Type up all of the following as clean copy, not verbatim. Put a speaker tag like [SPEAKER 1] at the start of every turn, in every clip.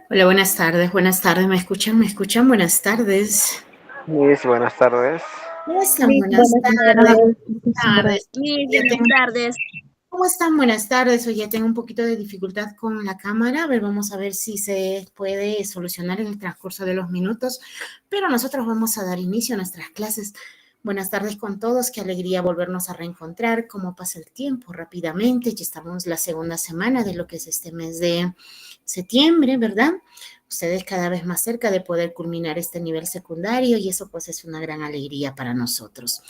[SPEAKER 1] Hola, buenas tardes, ¿me escuchan? ¿Me escuchan? Buenas tardes.
[SPEAKER 2] Miss, buenas tardes.
[SPEAKER 1] ¿Cómo están?
[SPEAKER 3] Miss,
[SPEAKER 1] Buenas
[SPEAKER 3] buenas
[SPEAKER 1] tardes.
[SPEAKER 3] tardes.
[SPEAKER 1] Tardes.
[SPEAKER 3] Miss,
[SPEAKER 1] Ya
[SPEAKER 3] buenas
[SPEAKER 1] tengo-
[SPEAKER 3] tardes.
[SPEAKER 1] ¿Cómo están? Buenas tardes. Hoy ya tengo un poquito de dificultad con la cámara. A ver, vamos a ver si se puede solucionar en el transcurso de los minutos, pero nosotros vamos a dar inicio a nuestras clases. Buenas tardes con todos, qué alegría volvernos a reencontrar, cómo pasa el tiempo rápidamente, ya estamos la segunda semana de lo que es este mes de septiembre, ¿verdad? Ustedes cada vez más cerca de poder culminar este nivel secundario y eso pues es una gran alegría para nosotros.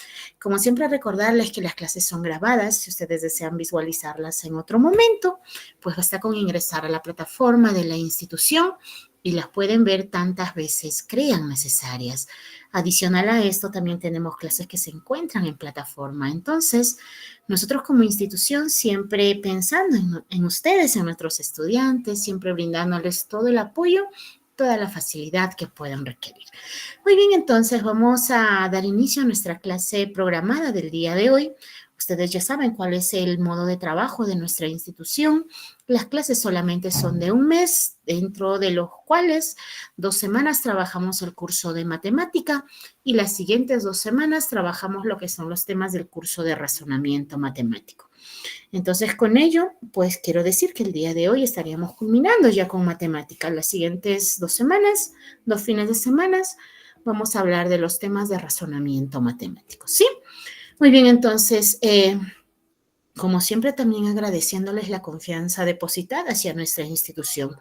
[SPEAKER 1] Como siempre recordarles que las clases son grabadas, si ustedes desean visualizarlas en otro momento, pues basta con ingresar a la plataforma de la institución y las pueden ver tantas veces crean necesarias. Adicional a esto, también tenemos clases que se encuentran en plataforma. Entonces, nosotros como institución siempre pensando en ustedes, en nuestros estudiantes, siempre brindándoles todo el apoyo, toda la facilidad que puedan requerir. Muy bien, entonces vamos a dar inicio a nuestra clase programada del día de hoy. Ustedes ya saben cuál es el modo de trabajo de nuestra institución. Las clases solamente son de un mes, dentro de los cuales 2 semanas trabajamos el curso de matemática y las siguientes 2 semanas trabajamos lo que son los temas del curso de razonamiento matemático. Entonces, con ello, pues quiero decir que el día de hoy estaríamos culminando ya con matemática. Las siguientes 2 semanas, 2 fines de semana, vamos a hablar de los temas de razonamiento matemático, ¿sí? Muy bien, entonces, como siempre, también agradeciéndoles la confianza depositada hacia nuestra institución.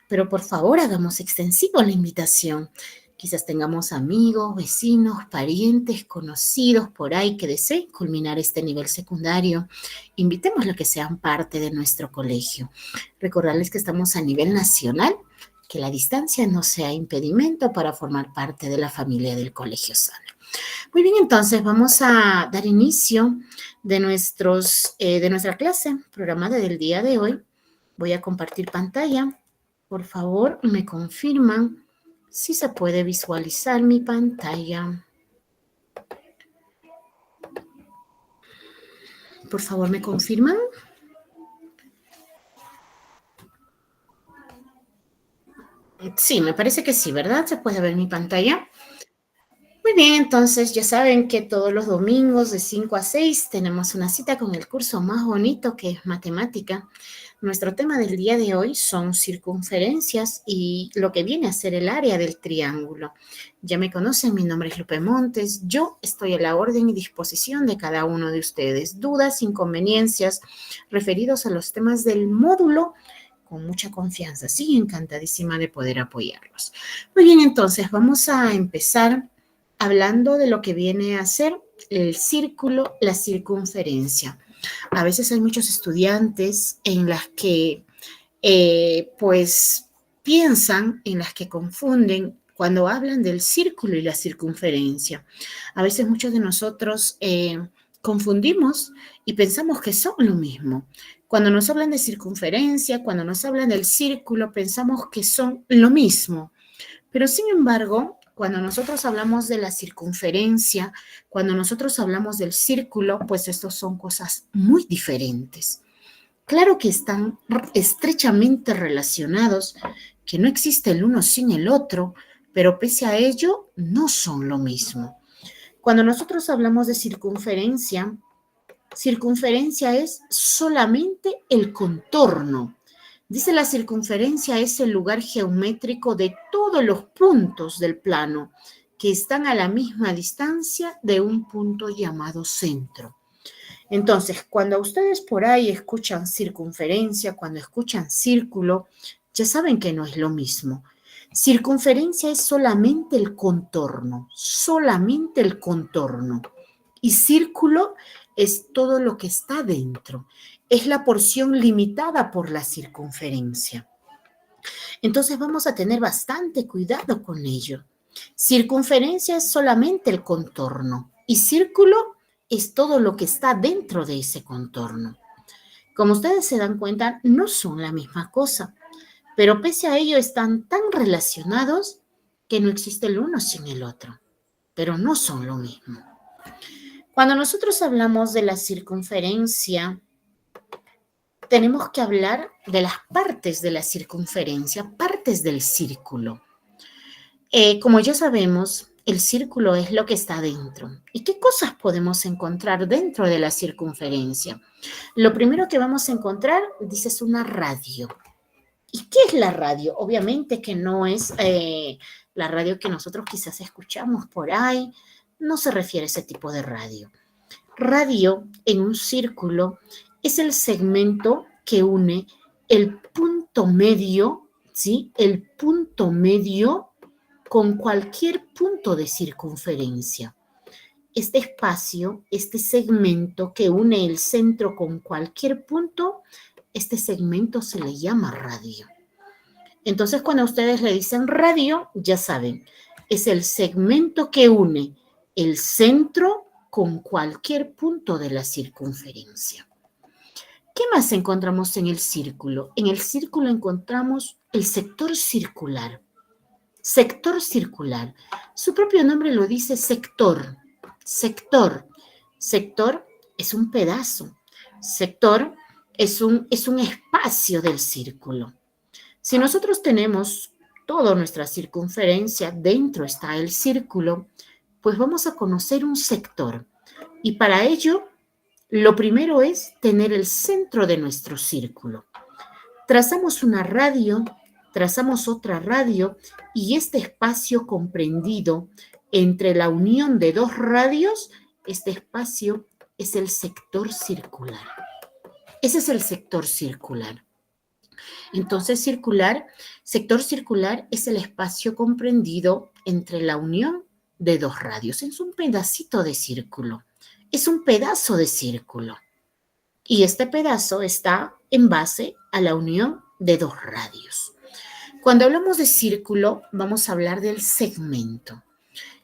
[SPEAKER 1] Pero por favor, hagamos extensivo la invitación. Quizás tengamos amigos, vecinos, parientes, conocidos por ahí que deseen culminar este nivel secundario. Invitémoslos a que sean parte de nuestro colegio. Recordarles que estamos a nivel nacional, que la distancia no sea impedimento para formar parte de la familia del Colegio Sana. Muy bien, entonces vamos a dar inicio de nuestra clase programada del día de hoy. Voy a compartir pantalla. Por favor, me confirman si se puede visualizar mi pantalla. Por favor, ¿me confirman? Sí, me parece que sí, ¿verdad? Se puede ver mi pantalla. Muy bien, entonces ya saben que todos los domingos de 5 a 6 tenemos una cita con el curso más bonito que es matemática. Nuestro tema del día de hoy son circunferencias y lo que viene a ser el área del triángulo. Ya me conocen, mi nombre es Lupe Montes. Yo estoy a la orden y disposición de cada uno de ustedes. Dudas, inconveniencias referidos a los temas del módulo, con mucha confianza. Sí, encantadísima de poder apoyarlos. Muy bien, entonces vamos a empezar hablando de lo que viene a ser el círculo, la circunferencia. A veces hay muchos estudiantes en las que pues piensan, en las que confunden cuando hablan del círculo y la circunferencia. A veces muchos de nosotros confundimos y pensamos que son lo mismo. Cuando nos hablan de circunferencia, cuando nos hablan del círculo, pensamos que son lo mismo. Pero sin embargo, cuando nosotros hablamos de la circunferencia, cuando nosotros hablamos del círculo, pues estos son cosas muy diferentes. Claro que están estrechamente relacionados, que no existe el uno sin el otro, pero pese a ello no son lo mismo. Cuando nosotros hablamos de circunferencia, circunferencia es solamente el contorno. Dice la circunferencia es el lugar geométrico de todos los puntos del plano que están a la misma distancia de un punto llamado centro. Entonces, cuando ustedes por ahí escuchan circunferencia, cuando escuchan círculo, ya saben que no es lo mismo. Circunferencia es solamente el contorno, solamente el contorno. Y círculo es todo lo que está dentro. Es la porción limitada por la circunferencia. Entonces vamos a tener bastante cuidado con ello. Circunferencia es solamente el contorno y círculo es todo lo que está dentro de ese contorno. Como ustedes se dan cuenta, no son la misma cosa, pero pese a ello están tan relacionados que no existe el uno sin el otro, pero no son lo mismo. Cuando nosotros hablamos de la circunferencia, tenemos que hablar de las partes de la circunferencia, partes del círculo. Como ya sabemos, el círculo es lo que está dentro. ¿Y qué cosas podemos encontrar dentro de la circunferencia? Lo primero que vamos a encontrar, dices, una radio. ¿Y qué es la radio? Obviamente que no es la radio que nosotros quizás escuchamos por ahí. No se refiere a ese tipo de radio. Radio en un círculo es el segmento que une el punto medio, ¿sí? El punto medio con cualquier punto de circunferencia. Este espacio, este segmento que une el centro con cualquier punto, este segmento se le llama radio. Entonces, cuando ustedes le dicen radio, ya saben, es el segmento que une el centro con cualquier punto de la circunferencia. ¿Qué más encontramos en el círculo? En el círculo encontramos el sector circular. Sector circular. Su propio nombre lo dice sector. Sector. Sector es un pedazo. Sector es un espacio del círculo. Si nosotros tenemos toda nuestra circunferencia, dentro está el círculo, pues vamos a conocer un sector. Y para ello, lo primero es tener el centro de nuestro círculo. Trazamos una radio, trazamos otra radio y este espacio comprendido entre la unión de dos radios, este espacio es el sector circular. Ese es el sector circular. Entonces, sector circular es el espacio comprendido entre la unión de dos radios. Es un pedacito de círculo. Es un pedazo de círculo. Y este pedazo está en base a la unión de dos radios. Cuando hablamos de círculo, vamos a hablar del segmento.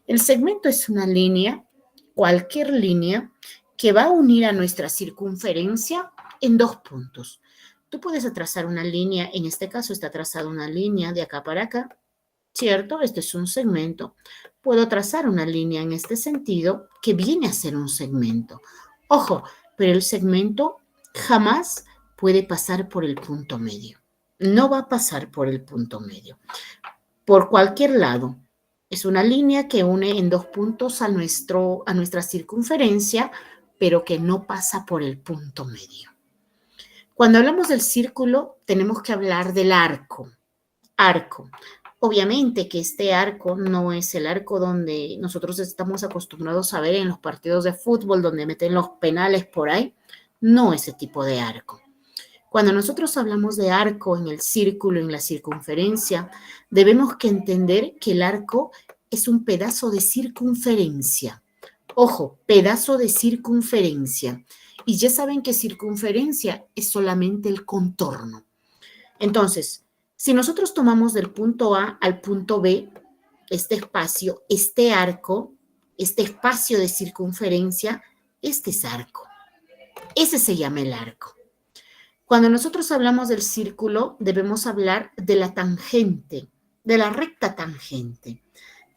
[SPEAKER 1] El segmento es una línea, cualquier línea, que va a unir a nuestra circunferencia en dos puntos. Tú puedes trazar una línea, en este caso está trazada una línea de acá para acá, ¿cierto? Este es un segmento. Puedo trazar una línea en este sentido que viene a ser un segmento. Ojo, pero el segmento jamás puede pasar por el punto medio. No va a pasar por el punto medio. Por cualquier lado. Es una línea que une en dos puntos a nuestra circunferencia, pero que no pasa por el punto medio. Cuando hablamos del círculo, tenemos que hablar del arco. Arco. Obviamente que este arco no es el arco donde nosotros estamos acostumbrados a ver en los partidos de fútbol, donde meten los penales por ahí. No ese tipo de arco. Cuando nosotros hablamos de arco en el círculo, en la circunferencia, debemos que entender que el arco es un pedazo de circunferencia. Ojo, pedazo de circunferencia. Y ya saben que circunferencia es solamente el contorno. Entonces, si nosotros tomamos del punto A al punto B, este espacio, este arco, este espacio de circunferencia, este es arco. Ese se llama el arco. Cuando nosotros hablamos del círculo, debemos hablar de la tangente, de la recta tangente.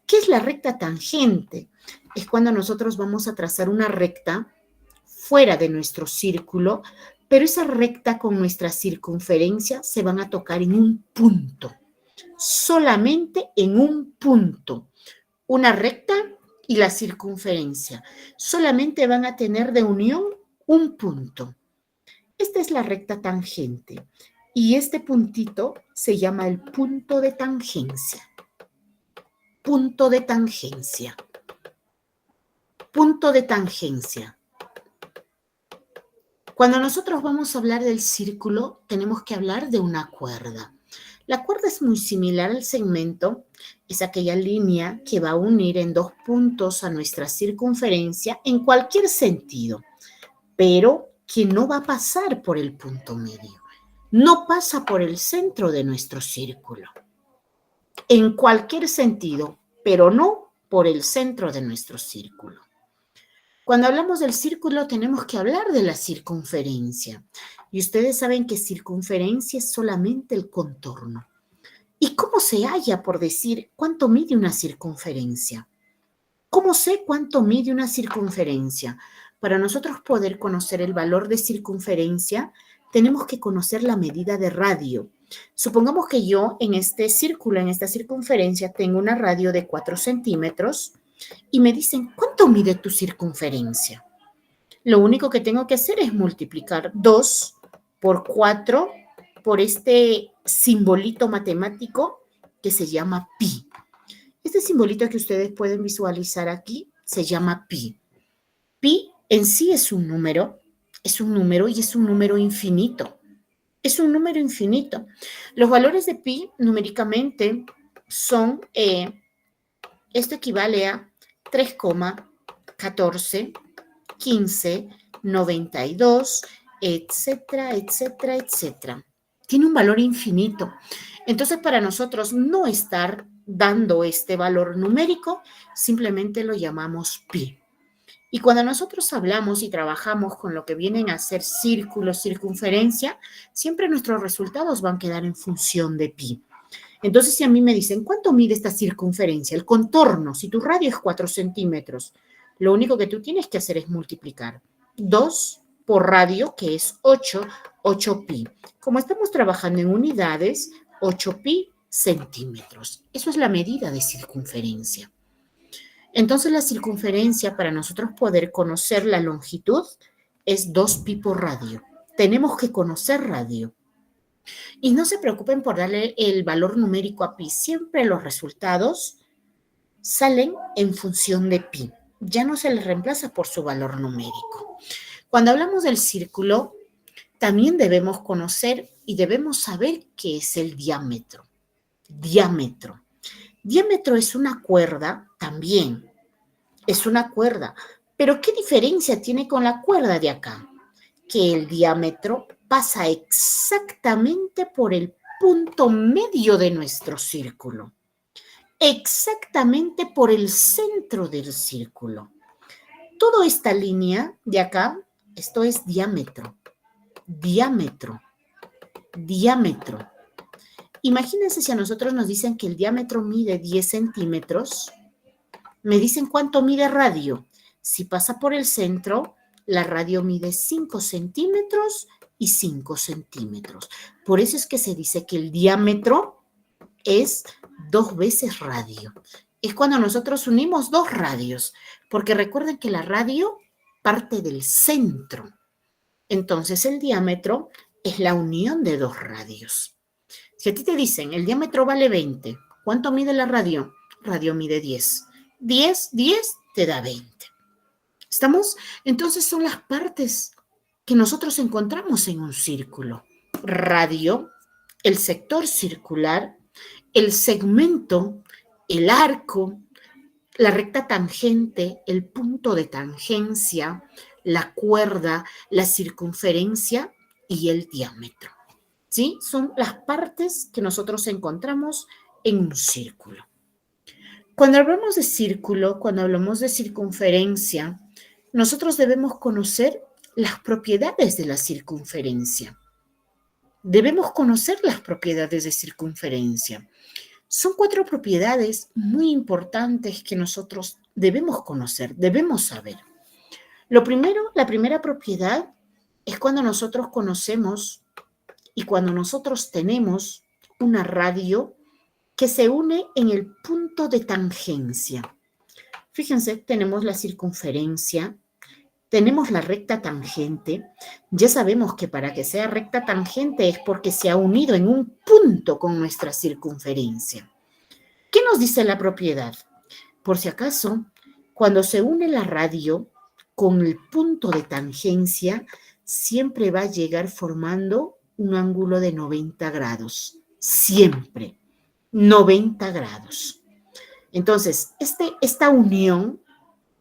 [SPEAKER 1] ¿Qué es la recta tangente? Es cuando nosotros vamos a trazar una recta fuera de nuestro círculo, pero esa recta con nuestra circunferencia se van a tocar en un punto, solamente en un punto. Una recta y la circunferencia solamente van a tener de unión un punto. Esta es la recta tangente y este puntito se llama el punto de tangencia. Punto de tangencia. Punto de tangencia. Cuando nosotros vamos a hablar del círculo, tenemos que hablar de una cuerda. La cuerda es muy similar al segmento, es aquella línea que va a unir en dos puntos a nuestra circunferencia en cualquier sentido, pero que no va a pasar por el punto medio. No pasa por el centro de nuestro círculo. En cualquier sentido, pero no por el centro de nuestro círculo. Cuando hablamos del círculo tenemos que hablar de la circunferencia. Y ustedes saben que circunferencia es solamente el contorno. ¿Y cómo se halla por decir cuánto mide una circunferencia? ¿Cómo sé cuánto mide una circunferencia? Para nosotros poder conocer el valor de circunferencia, tenemos que conocer la medida de radio. Supongamos que yo en este círculo, en esta circunferencia, tengo una radio de 4 centímetros y me dicen, ¿cuánto mide tu circunferencia? Lo único que tengo que hacer es multiplicar 2 por 4 por este simbolito matemático que se llama pi. Este simbolito que ustedes pueden visualizar aquí se llama pi. Pi en sí es un número y es un número infinito. Es un número infinito. Los valores de pi numéricamente son, esto equivale a 3,14, 15, 92, etcétera, etcétera, etcétera. Tiene un valor infinito. Entonces, para nosotros no estar dando este valor numérico, simplemente lo llamamos pi. Y cuando nosotros hablamos y trabajamos con lo que vienen a ser círculos, circunferencia, siempre nuestros resultados van a quedar en función de pi. Entonces, si a mí me dicen, ¿cuánto mide esta circunferencia? El contorno, si tu radio es 4 centímetros, lo único que tú tienes que hacer es multiplicar 2 por radio, que es 8 pi. Como estamos trabajando en unidades, 8 pi centímetros. Eso es la medida de circunferencia. Entonces, la circunferencia, para nosotros poder conocer la longitud, es 2 pi por radio. Tenemos que conocer radio. Y no se preocupen por darle el valor numérico a pi. Siempre los resultados salen en función de pi. Ya no se les reemplaza por su valor numérico. Cuando hablamos del círculo, también debemos conocer y debemos saber qué es el diámetro. Diámetro. Diámetro es una cuerda también. Es una cuerda. Pero ¿qué diferencia tiene con la cuerda de acá? Que el diámetro pasa exactamente por el punto medio de nuestro círculo. Exactamente por el centro del círculo. Toda esta línea de acá, esto es diámetro. Diámetro. Diámetro. Imagínense si a nosotros nos dicen que el diámetro mide 10 centímetros, me dicen cuánto mide radio. Si pasa por el centro, la radio mide 5 centímetros y 5 centímetros. Por eso es que se dice que el diámetro es 2 veces radio. Es cuando nosotros unimos 2 radios, porque recuerden que la radio parte del centro. Entonces el diámetro es la unión de 2 radios. Si a ti te dicen, el diámetro vale 20, ¿cuánto mide la radio? Radio mide 10. 10 te da 20. ¿Estamos? Entonces son las partes que nosotros encontramos en un círculo. Radio, el sector circular, el segmento, el arco, la recta tangente, el punto de tangencia, la cuerda, la circunferencia y el diámetro. ¿Sí? Son las partes que nosotros encontramos en un círculo. Cuando hablamos de círculo, cuando hablamos de circunferencia, nosotros debemos conocer las propiedades de la circunferencia. Debemos conocer las propiedades de circunferencia. Son 4 propiedades muy importantes que nosotros debemos conocer, debemos saber. Lo primero, la primera propiedad es cuando nosotros conocemos y cuando nosotros tenemos una radio que se une en el punto de tangencia. Fíjense, tenemos la circunferencia, tenemos la recta tangente. Ya sabemos que para que sea recta tangente es porque se ha unido en un punto con nuestra circunferencia. ¿Qué nos dice la propiedad? Por si acaso, cuando se une la radio con el punto de tangencia, siempre va a llegar formando un ángulo de 90 grados. Siempre. 90 grados. Entonces, esta unión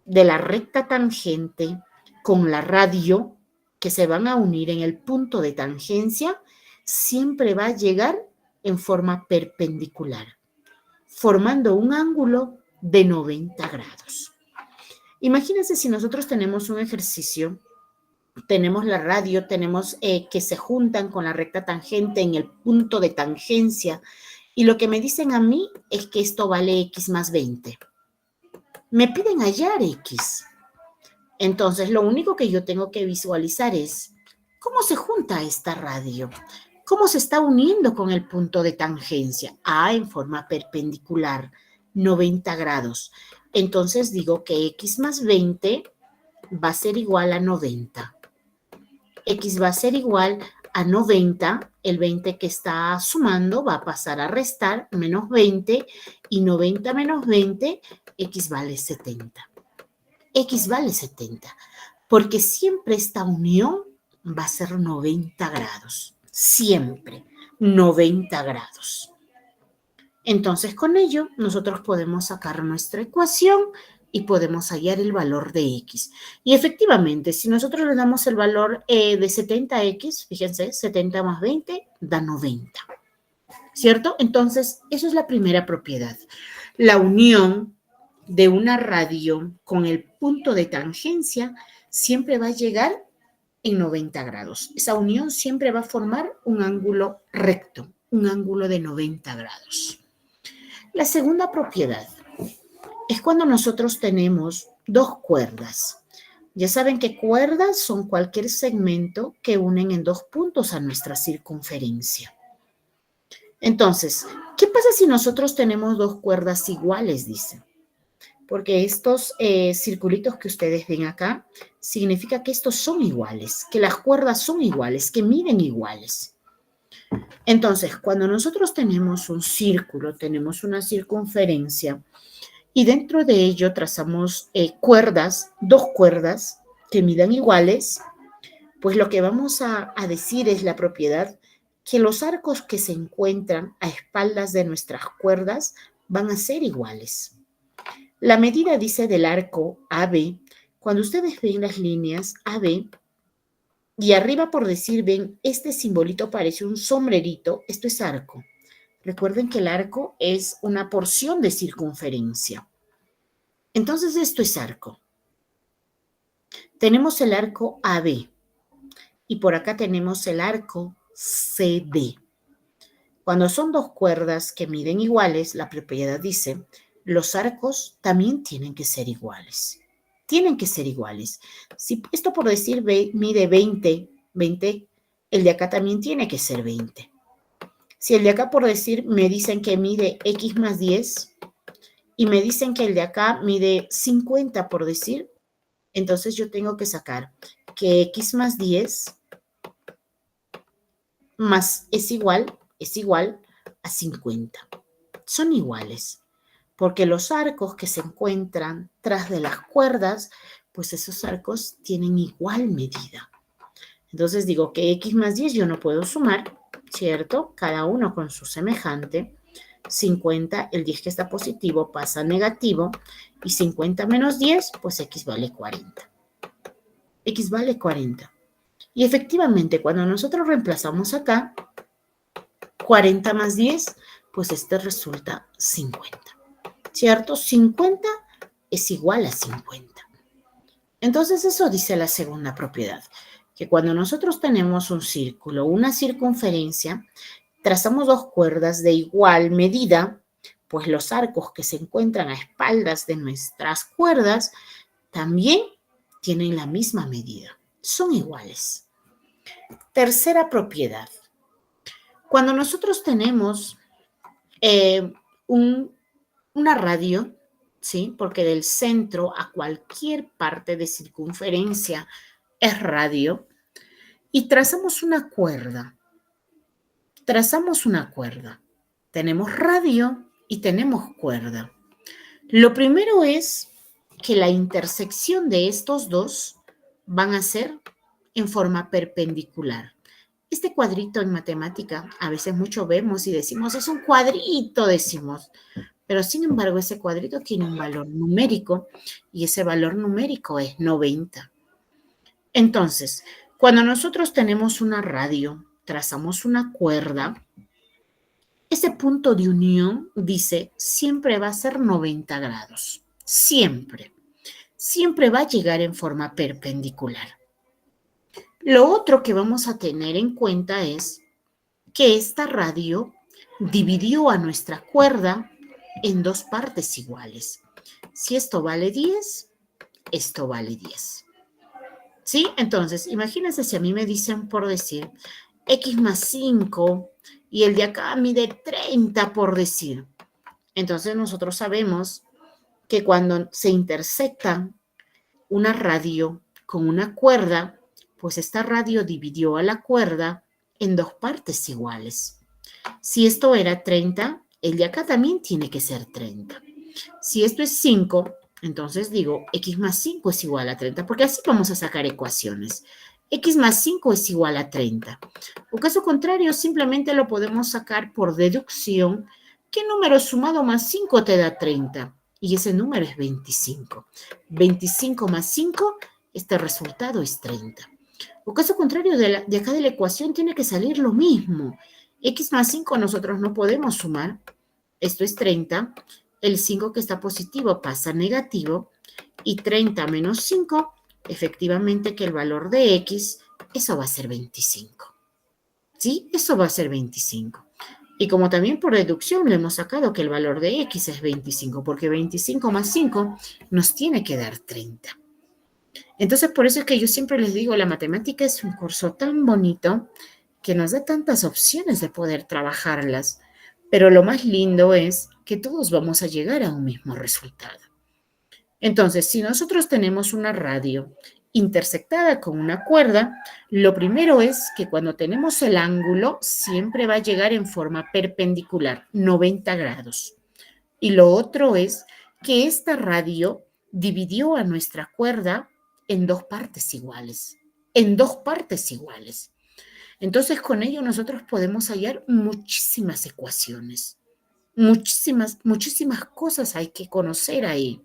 [SPEAKER 1] de la recta tangente con la radio que se van a unir en el punto de tangencia, siempre va a llegar en forma perpendicular, formando un ángulo de 90 grados. Imagínense si nosotros tenemos un ejercicio, tenemos la radio, tenemos que se juntan con la recta tangente en el punto de tangencia, y lo que me dicen a mí es que esto vale x más 20. Me piden hallar x. Entonces, lo único que yo tengo que visualizar es ¿Cómo se junta esta radio? ¿Cómo se está uniendo con el punto de tangencia? En forma perpendicular, 90 grados. Entonces digo que x más 20 va a ser igual a 90. X va a ser igual a 90, el 20 que está sumando va a pasar a restar, menos 20, y 90 menos 20, x vale 70. X vale 70, porque siempre esta unión va a ser 90 grados, siempre 90 grados. Entonces, con ello, nosotros podemos sacar nuestra ecuación y podemos hallar el valor de x. Y efectivamente, si nosotros le damos el valor de 70x, fíjense, 70 más 20 da 90, ¿cierto? Entonces, eso es la primera propiedad. La unión de una radio con el punto de tangencia siempre va a llegar en 90 grados. Esa unión siempre va a formar un ángulo recto, un ángulo de 90 grados. La segunda propiedad es cuando nosotros tenemos dos cuerdas. Ya saben que cuerdas son cualquier segmento que unen en dos puntos a nuestra circunferencia. Entonces, ¿qué pasa si nosotros tenemos dos cuerdas iguales? Dice. Porque estos circulitos que ustedes ven acá, significa que estos son iguales, que las cuerdas son iguales, que miden iguales. Entonces, cuando nosotros tenemos un círculo, tenemos una circunferencia, y dentro de ello trazamos cuerdas, dos cuerdas que midan iguales, pues lo que vamos a decir es la propiedad que los arcos que se encuentran a espaldas de nuestras cuerdas van a ser iguales. La medida dice del arco AB, cuando ustedes ven las líneas AB, y arriba por decir, ven, este simbolito parece un sombrerito, esto es arco. Recuerden que el arco es una porción de circunferencia. Entonces esto es arco. Tenemos el arco AB y por acá tenemos el arco CD. Cuando son dos cuerdas que miden iguales, la propiedad dice, los arcos también tienen que ser iguales. Tienen que ser iguales. Si esto por decir mide 20, el de acá también tiene que ser 20. Si el de acá por decir me dicen que mide x más 10 y me dicen que el de acá mide 50 por decir, entonces yo tengo que sacar que x más 10 más es igual a 50. Son iguales, porque los arcos que se encuentran tras de las cuerdas, pues esos arcos tienen igual medida. Entonces digo que x más 10 yo no puedo sumar, ¿cierto? Cada uno con su semejante. 50, el 10 que está positivo pasa a negativo, y 50 menos 10, pues x vale 40. X vale 40. Y efectivamente, cuando nosotros reemplazamos acá, 40 más 10, pues este resulta 50. ¿Cierto? 50 es igual a 50. Entonces eso dice la segunda propiedad, que cuando nosotros tenemos un círculo, una circunferencia, trazamos dos cuerdas de igual medida, pues los arcos que se encuentran a espaldas de nuestras cuerdas también tienen la misma medida, son iguales. Tercera propiedad. Cuando nosotros tenemos una radio, ¿sí? Porque del centro a cualquier parte de circunferencia es radio, y trazamos una cuerda. Tenemos radio y tenemos cuerda. Lo primero es que la intersección de estos dos van a ser en forma perpendicular. Este cuadrito en matemática a veces mucho vemos y decimos, es un cuadrito, decimos, pero sin embargo ese cuadrito tiene un valor numérico y ese valor numérico es 90. Entonces, cuando nosotros tenemos una radio, trazamos una cuerda, ese punto de unión, dice, siempre va a ser 90 grados. Siempre. Siempre va a llegar en forma perpendicular. Lo otro que vamos a tener en cuenta es que esta radio dividió a nuestra cuerda en dos partes iguales. Si esto vale 10, esto vale 10. ¿Sí? Entonces, imagínense si a mí me dicen por decir x más 5 y el de acá mide 30 por decir. Entonces nosotros sabemos que cuando se intersectan una radio con una cuerda, pues esta radio dividió a la cuerda en dos partes iguales. Si esto era 30, el de acá también tiene que ser 30. Si esto es 5, entonces digo x más 5 es igual a 30, porque así vamos a sacar ecuaciones. X más 5 es igual a 30. O caso contrario, simplemente lo podemos sacar por deducción. ¿Qué número sumado más 5 te da 30? Y ese número es 25. 25 más 5, este resultado es 30. O caso contrario, de acá de la ecuación tiene que salir lo mismo. X más 5 nosotros no podemos sumar. Esto es 30. El 5 que está positivo pasa a negativo. Y 30 menos 5, efectivamente que el valor de X, eso va a ser 25. ¿Sí? Eso va a ser 25. Y como también por deducción le hemos sacado que el valor de X es 25, porque 25 más 5 nos tiene que dar 30. Entonces, por eso es que yo siempre les digo, la matemática es un curso tan bonito que nos da tantas opciones de poder trabajarlas, pero lo más lindo es que todos vamos a llegar a un mismo resultado. Entonces, si nosotros tenemos una radio intersectada con una cuerda, lo primero es que cuando tenemos el ángulo siempre va a llegar en forma perpendicular, 90 grados. Y lo otro es que esta radio dividió a nuestra cuerda en dos partes iguales, en dos partes iguales. Entonces, con ello nosotros podemos hallar muchísimas ecuaciones, muchísimas cosas hay que conocer ahí,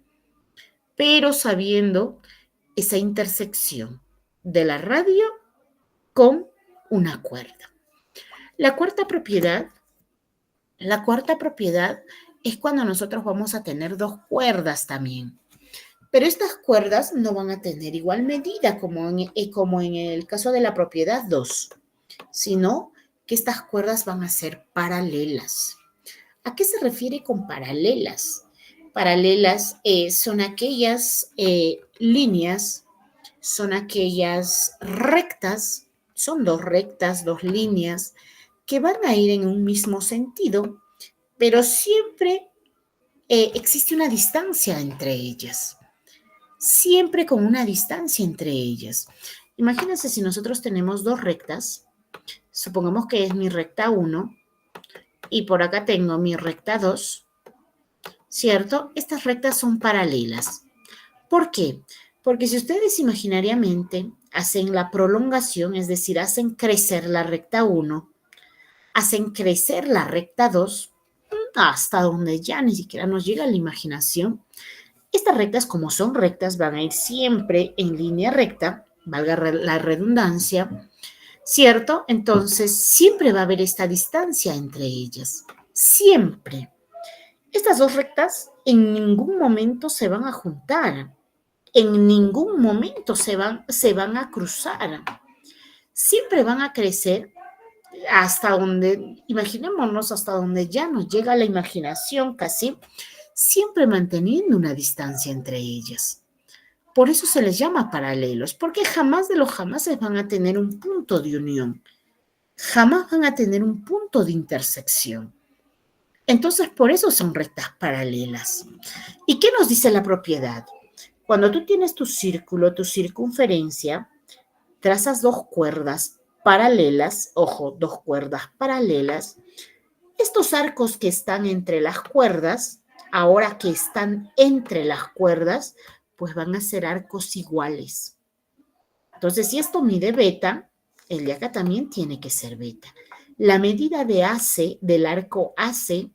[SPEAKER 1] pero sabiendo esa intersección de la radio con una cuerda. La cuarta propiedad es cuando nosotros vamos a tener dos cuerdas también. Pero estas cuerdas no van a tener igual medida como en el caso de la propiedad 2, sino que estas cuerdas van a ser paralelas. ¿A qué se refiere con paralelas? Paralelas son aquellas líneas, son aquellas rectas, son dos rectas, dos líneas que van a ir en un mismo sentido, pero siempre existe una distancia entre ellas. Siempre con una distancia entre ellas. Imagínense si nosotros tenemos dos rectas, supongamos que es mi recta 1 y por acá tengo mi recta 2, ¿cierto? Estas rectas son paralelas. ¿Por qué? Porque si ustedes imaginariamente hacen la prolongación, es decir, hacen crecer la recta 1, hacen crecer la recta 2, hasta donde ya ni siquiera nos llega la imaginación. Estas rectas, como son rectas, van a ir siempre en línea recta, valga la redundancia, ¿cierto? Entonces, siempre va a haber esta distancia entre ellas. Siempre. Estas dos rectas en ningún momento se van a juntar. En ningún momento se van a cruzar. Siempre van a crecer hasta donde, imaginémonos, hasta donde ya nos llega la imaginación casi, siempre manteniendo una distancia entre ellas. Por eso se les llama paralelos, porque jamás de los jamases van a tener un punto de unión, jamás van a tener un punto de intersección. Entonces, por eso son rectas paralelas. ¿Y qué nos dice la propiedad? Cuando tú tienes tu círculo, tu circunferencia, trazas dos cuerdas paralelas, ojo, dos cuerdas paralelas. Estos arcos que están entre las cuerdas, ahora que están entre las cuerdas, pues van a ser arcos iguales. Entonces, si esto mide beta, el de acá también tiene que ser beta. La medida de AC, del arco AC,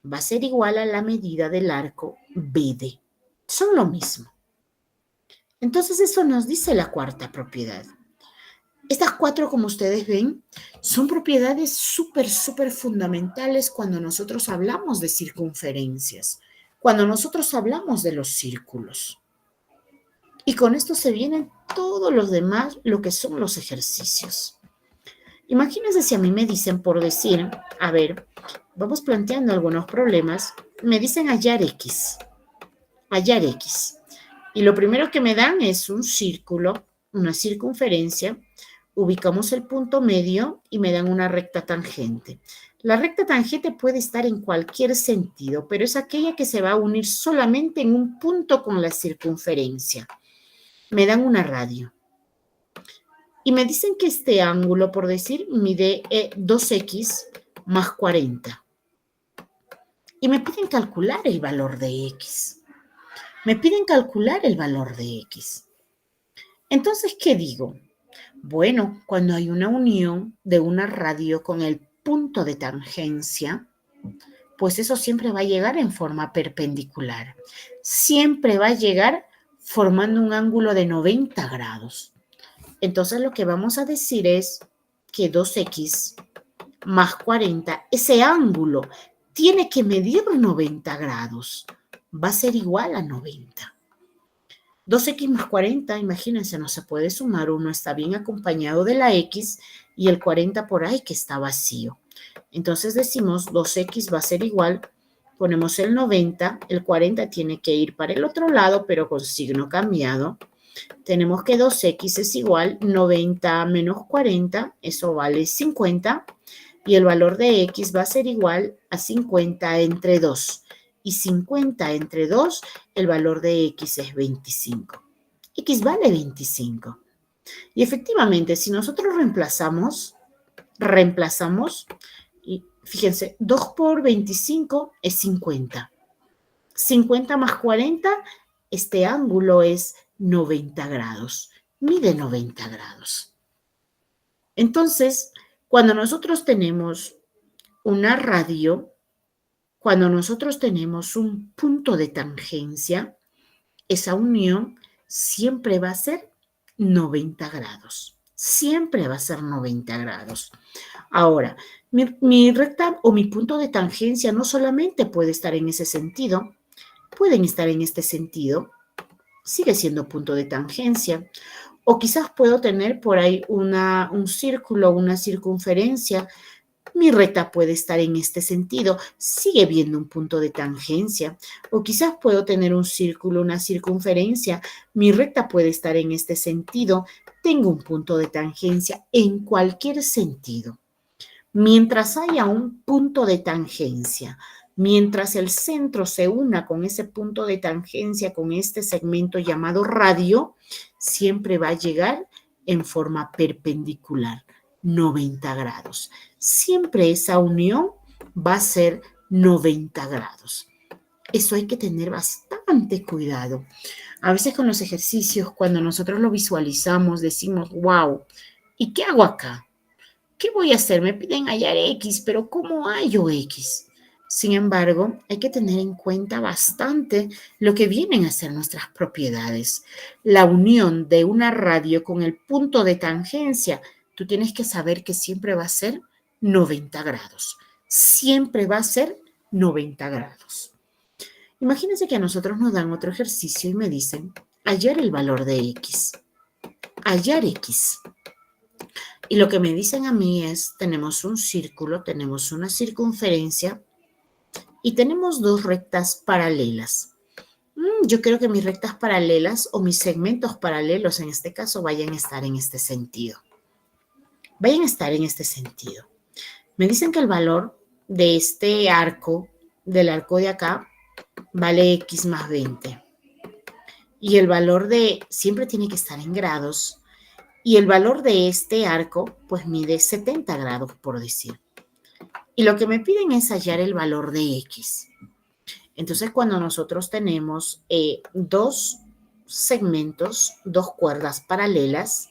[SPEAKER 1] va a ser igual a la medida del arco BD. Son lo mismo. Entonces, eso nos dice la cuarta propiedad. Estas cuatro, como ustedes ven, son propiedades súper fundamentales cuando nosotros hablamos de circunferencias, cuando nosotros hablamos de los círculos. Y con esto se vienen todos los demás, lo que son los ejercicios. Imagínense si a mí me dicen por decir, a ver, vamos planteando algunos problemas, me dicen hallar X. Y lo primero que me dan es un círculo una circunferencia, ubicamos el punto medio y me dan una recta tangente. La recta tangente puede estar en cualquier sentido, pero es aquella que se va a unir solamente en un punto con la circunferencia. Me dan una radio. Y me dicen que este ángulo, por decir, mide 2x más 40. Y me piden calcular el valor de x. Me piden calcular el valor de x. Entonces, ¿qué digo? Bueno, cuando hay una unión de una radio con el punto de tangencia, pues eso siempre va a llegar en forma perpendicular. Siempre va a llegar formando un ángulo de 90 grados. Entonces lo que vamos a decir es que 2x más 40, ese ángulo tiene que medir 90 grados. Va a ser igual a 90. 2x más 40, imagínense, no se puede sumar. Uno está bien acompañado de la x y el 40 por ahí que está vacío. Entonces decimos 2x va a ser igual, ponemos el 90, el 40 tiene que ir para el otro lado, pero con signo cambiado. Tenemos que 2x es igual 90 menos 40, eso vale 50, y el valor de x va a ser igual a 50 entre 2. Y 50 entre 2, el valor de x es 25. X vale 25. Y efectivamente, si nosotros reemplazamos, y fíjense, 2 por 25 es 50. 50 más 40, este ángulo es 90 grados. Mide 90 grados. Entonces, cuando nosotros tenemos una radio, cuando nosotros tenemos un punto de tangencia, esa unión siempre va a ser 90 grados. Siempre va a ser 90 grados. Ahora, mi recta o mi punto de tangencia no solamente puede estar en ese sentido, pueden estar en este sentido, sigue siendo punto de tangencia. O quizás puedo tener por ahí un círculo, una circunferencia. Mi recta puede estar en este sentido, sigue viendo un punto de tangencia. O quizás puedo tener un círculo, una circunferencia. Mi recta puede estar en este sentido, tengo un punto de tangencia en cualquier sentido. Mientras haya un punto de tangencia, mientras el centro se una con ese punto de tangencia, con este segmento llamado radio, siempre va a llegar en forma perpendicular, 90 grados. Siempre esa unión va a ser 90 grados. Eso hay que tener bastante cuidado. A veces con los ejercicios, cuando nosotros lo visualizamos, decimos, wow, ¿y qué hago acá? ¿Qué voy a hacer? Me piden hallar X, pero ¿cómo hallo X? Sin embargo, hay que tener en cuenta bastante lo que vienen a ser nuestras propiedades. La unión de una radio con el punto de tangencia, tú tienes que saber que siempre va a ser 90 grados. Siempre va a ser 90 grados. Imagínense que a nosotros nos dan otro ejercicio y me dicen hallar el valor de X. Hallar X. Y lo que me dicen a mí es, tenemos un círculo, tenemos una circunferencia y tenemos dos rectas paralelas. Yo creo que mis rectas paralelas o mis segmentos paralelos en este caso vayan a estar en este sentido. Vayan a estar en este sentido. Me dicen que el valor de este arco, del arco de acá, vale X más 20. Y el valor de, siempre tiene que estar en grados, y el valor de este arco, pues mide 70 grados, por decir. Y lo que me piden es hallar el valor de X. Entonces, cuando nosotros tenemos dos segmentos, dos cuerdas paralelas,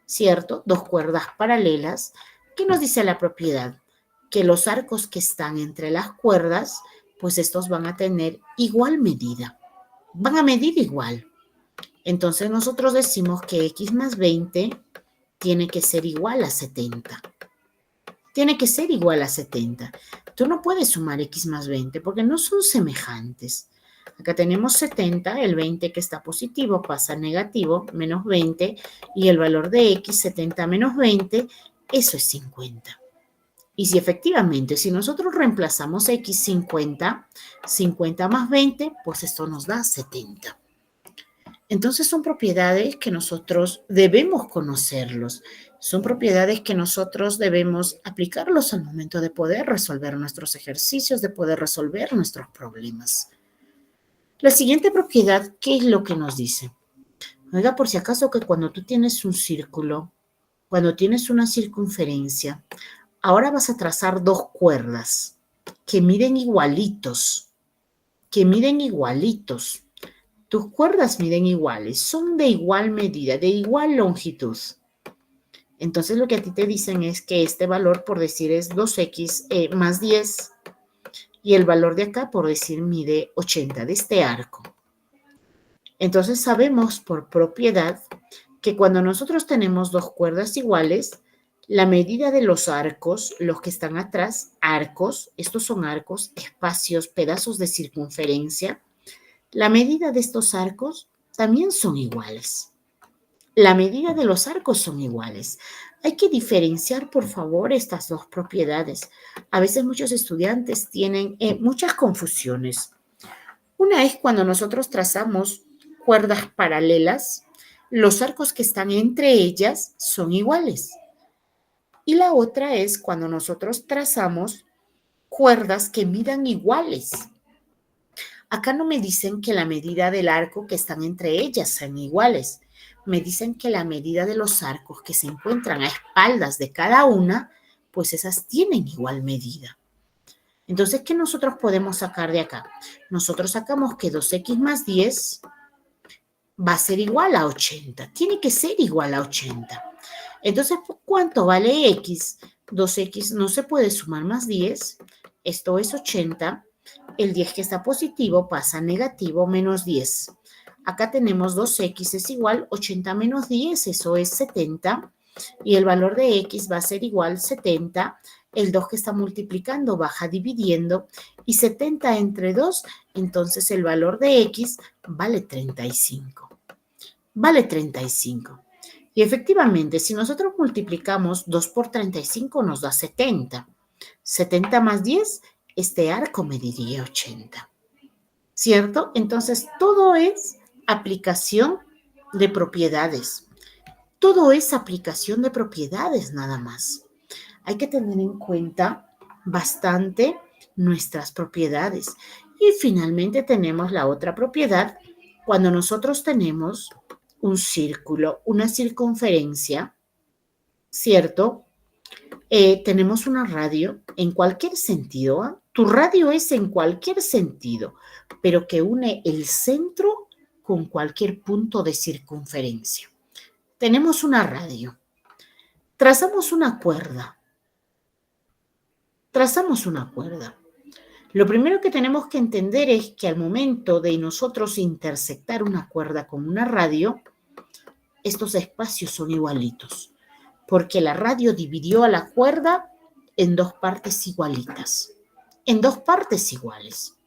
[SPEAKER 1] ¿cierto? Dos cuerdas paralelas, ¿qué nos dice la propiedad? Que los arcos que están entre las cuerdas, pues estos van a tener igual medida. Van a medir igual. Entonces nosotros decimos que X más 20 tiene que ser igual a 70. Tiene que ser igual a 70. Tú no puedes sumar X más 20 porque no son semejantes. Acá tenemos 70, el 20 que está positivo pasa a negativo, menos 20, y el valor de X, 70 menos 20, eso es 50. Y si efectivamente, si nosotros reemplazamos X 50, 50 más 20, pues esto nos da 70. Entonces son propiedades que nosotros debemos conocerlos. Son propiedades que nosotros debemos aplicarlos al momento de poder resolver nuestros ejercicios, de poder resolver nuestros problemas. La siguiente propiedad, ¿qué es lo que nos dice? Oiga, por si acaso que cuando tú tienes un círculo, cuando tienes una circunferencia, ahora vas a trazar dos cuerdas que miden igualitos, Tus cuerdas miden iguales, son de igual medida, de igual longitud. Entonces lo que a ti te dicen es que este valor, por decir, es 2x más 10 y el valor de acá, por decir, mide 80 de este arco. Entonces sabemos por propiedad que cuando nosotros tenemos dos cuerdas iguales, la medida de los arcos, los que están atrás, arcos, estos son arcos, espacios, pedazos de circunferencia, la medida de estos arcos también son iguales. La medida de los arcos son iguales. Hay que diferenciar, por favor, estas dos propiedades. A veces muchos estudiantes tienen muchas confusiones. Una es cuando nosotros trazamos cuerdas paralelas, los arcos que están entre ellas son iguales. Y la otra es cuando nosotros trazamos cuerdas que midan iguales. Acá no me dicen que la medida del arco que están entre ellas sean iguales. Me dicen que la medida de los arcos que se encuentran a espaldas de cada una, pues esas tienen igual medida. Entonces, ¿qué nosotros podemos sacar de acá? Nosotros sacamos que 2x más 10 va a ser igual a 80. Tiene que ser igual a 80. Entonces, ¿cuánto vale x? 2x no se puede sumar más 10. Esto es 80. El 10 que está positivo pasa a negativo, menos 10. Acá tenemos 2x es igual 80 menos 10, eso es 70. Y el valor de x va a ser igual 70. El 2 que está multiplicando baja dividiendo. Y 70 entre 2, entonces el valor de x vale 35. Vale 35. Y efectivamente, si nosotros multiplicamos 2 por 35 nos da 70. 70 más 10, este arco mediría 80. ¿Cierto? Entonces, todo es aplicación de propiedades. Todo es aplicación de propiedades nada más. Hay que tener en cuenta bastante nuestras propiedades. Y finalmente tenemos la otra propiedad. Cuando nosotros tenemos un círculo, una circunferencia, ¿cierto? Tenemos una radio en cualquier sentido. ¿Eh? Tu radio es en cualquier sentido, pero que une el centro con cualquier punto de circunferencia. Tenemos una radio. Trazamos una cuerda. Lo primero que tenemos que entender es que al momento de nosotros intersectar una cuerda con una radio, estos espacios son igualitos, porque la radio dividió a la cuerda en dos partes igualitas, en dos partes iguales.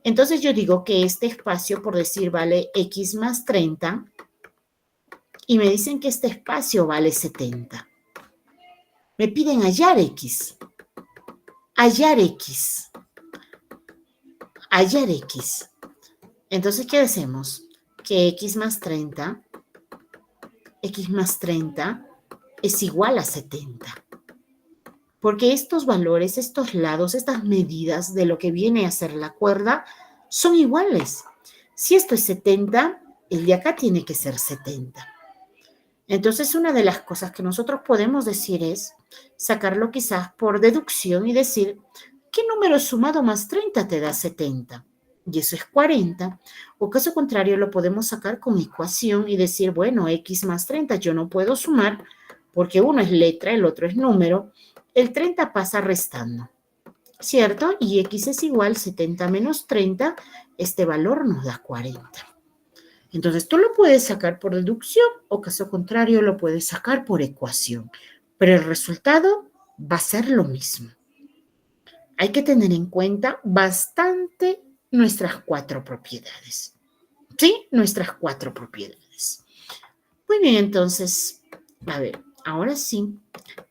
[SPEAKER 1] Entonces yo digo que este espacio, por decir, vale x más 30, y me dicen que este espacio vale 70. Me piden hallar x. Entonces, ¿qué hacemos? Que x más 30 es igual a 70. Porque estos valores, estos lados, estas medidas de lo que viene a ser la cuerda son iguales. Si esto es 70, el de acá tiene que ser 70. Entonces, una de las cosas que nosotros podemos decir es sacarlo quizás por deducción y decir, ¿qué número sumado más 30 te da 70? Y eso es 40. O caso contrario, lo podemos sacar con ecuación y decir, bueno, x más 30 yo no puedo sumar porque uno es letra, el otro es número. El 30 pasa restando, ¿cierto? Y x es igual 70 menos 30, este valor nos da 40. Entonces, tú lo puedes sacar por deducción o caso contrario, lo puedes sacar por ecuación. Pero el resultado va a ser lo mismo. Hay que tener en cuenta bastante nuestras cuatro propiedades. ¿Sí? Nuestras cuatro propiedades. Muy bien, entonces, a ver, ahora sí,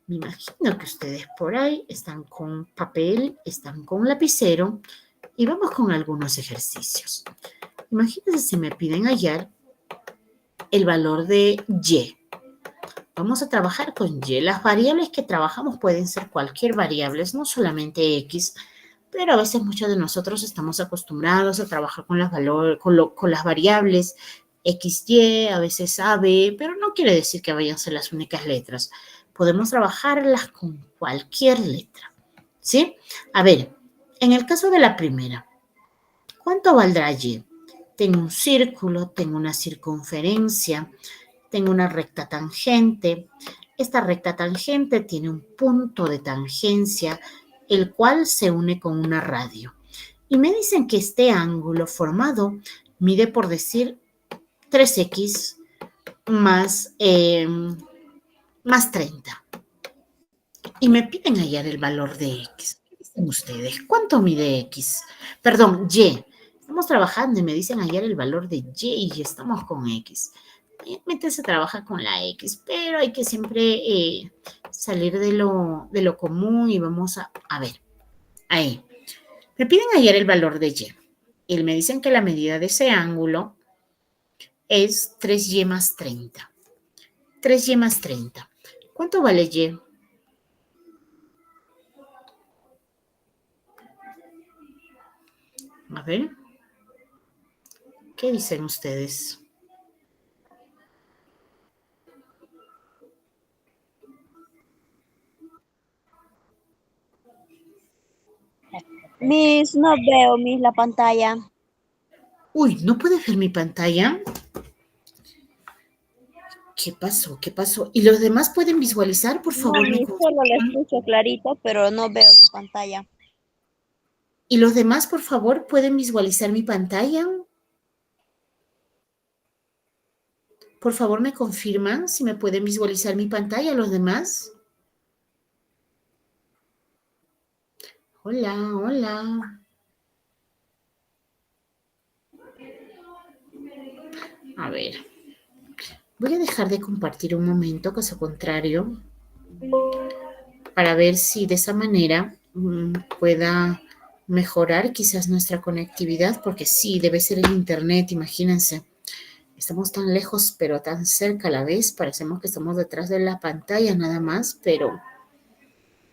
[SPEAKER 1] me imagino que ustedes por ahí están con papel, están con lapicero y vamos con algunos ejercicios. Imagínense si me piden hallar el valor de Y. Vamos a trabajar con Y. Las variables que trabajamos pueden ser cualquier variable, no solamente X, pero a veces muchos de nosotros estamos acostumbrados a trabajar con las variables X, Y, a veces A, B, pero no quiere decir que vayan a ser las únicas letras. Podemos trabajarlas con cualquier letra, ¿sí? A ver, en el caso de la primera, ¿cuánto valdrá Y? Tengo un círculo, tengo una circunferencia, tengo una recta tangente. Esta recta tangente tiene un punto de tangencia, el cual se une con una radio. Y me dicen que este ángulo formado mide, por decir, 3x más 30. Y me piden hallar el valor de x. ¿Qué dicen ustedes? ¿Cuánto mide x? Perdón, y. Estamos trabajando y me dicen hallar el valor de y estamos con x. Obviamente se trabaja con la x, pero hay que siempre salir de lo común y vamos a ver. Ahí. Me piden hallar el valor de y. Y me dicen que la medida de ese ángulo es 3y más 30. 3y más 30. ¿Cuánto vale y? A ver. ¿Qué dicen ustedes?
[SPEAKER 3] Miss, no veo, Miss, la pantalla.
[SPEAKER 1] Uy, ¿no puedes ver mi pantalla? ¿Qué pasó? ¿Qué pasó? ¿Y los demás pueden visualizar? Por
[SPEAKER 3] No,
[SPEAKER 1] favor, me
[SPEAKER 3] Miss, solo la
[SPEAKER 1] confirman.
[SPEAKER 3] escucho clarito, pero no veo su pantalla.
[SPEAKER 1] ¿Y los demás, por favor, pueden visualizar mi pantalla? Por favor, me confirman si me pueden visualizar mi pantalla los demás. Hola, hola. A ver. Voy a dejar de compartir un momento, caso contrario, para ver si de esa manera pueda mejorar quizás nuestra conectividad, porque sí, debe ser el internet, imagínense. Estamos tan lejos, pero tan cerca a la vez. Parecemos que estamos detrás de la pantalla nada más, pero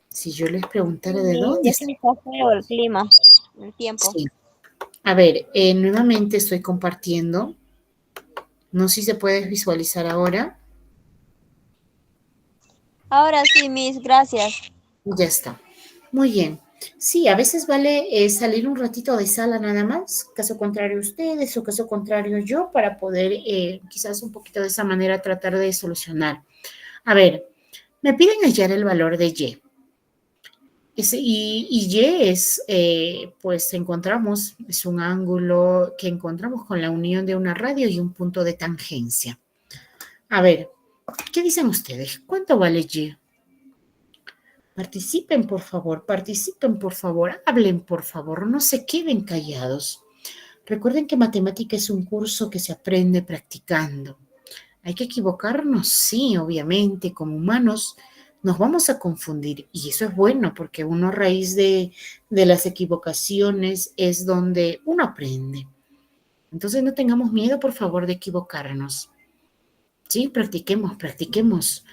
[SPEAKER 1] si yo les preguntara de
[SPEAKER 3] Miss,
[SPEAKER 1] dónde
[SPEAKER 3] ya que
[SPEAKER 1] está.
[SPEAKER 3] está feo el clima, el tiempo.
[SPEAKER 1] Sí. A ver, nuevamente estoy compartiendo. No sé si se puede visualizar ahora.
[SPEAKER 3] Ahora sí, Miss, gracias.
[SPEAKER 1] Ya está. Muy bien. Sí, a veces vale salir un ratito de sala nada más, caso contrario ustedes o caso contrario yo, para poder quizás un poquito de esa manera tratar de solucionar. A ver, me piden hallar el valor de Y. Y es, pues encontramos, es un ángulo que encontramos con la unión de una radio y un punto de tangencia. A ver, ¿qué dicen ustedes? ¿Cuánto vale Y? Participen por favor, hablen por favor, no se queden callados. Recuerden que matemática es un curso que se aprende practicando. Hay que equivocarnos, sí, obviamente, como humanos nos vamos a confundir y eso es bueno porque uno a raíz de las equivocaciones es donde uno aprende. Entonces no tengamos miedo, por favor, de equivocarnos. Sí, practiquemos, practiquemos.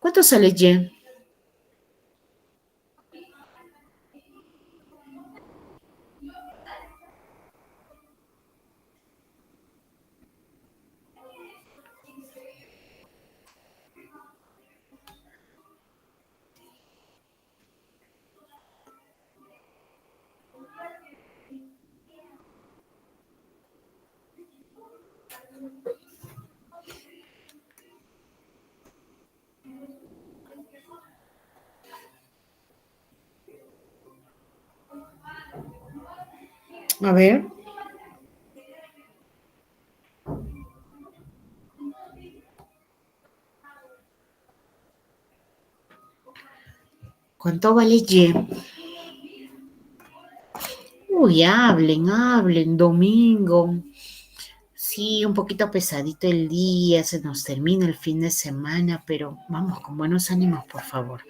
[SPEAKER 1] ¿Cuánto sale Y? A ver. ¿Cuánto vale Y? Uy, hablen, hablen, domingo. Sí, un poquito pesadito el día, se nos termina el fin de semana, pero vamos con buenos ánimos, por favor.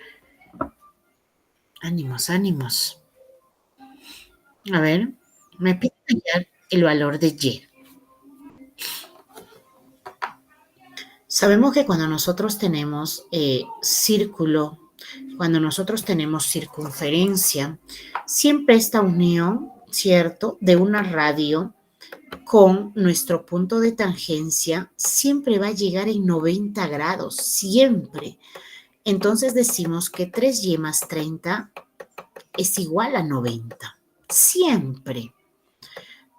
[SPEAKER 1] Ánimos, ánimos. A ver, me piden hallar el valor de Y. Sabemos que cuando nosotros tenemos círculo, cuando nosotros tenemos circunferencia, siempre esta unión, ¿cierto?, de una radio con nuestro punto de tangencia siempre va a llegar en 90 grados, siempre. Entonces decimos que 3y más 30 es igual a 90, siempre.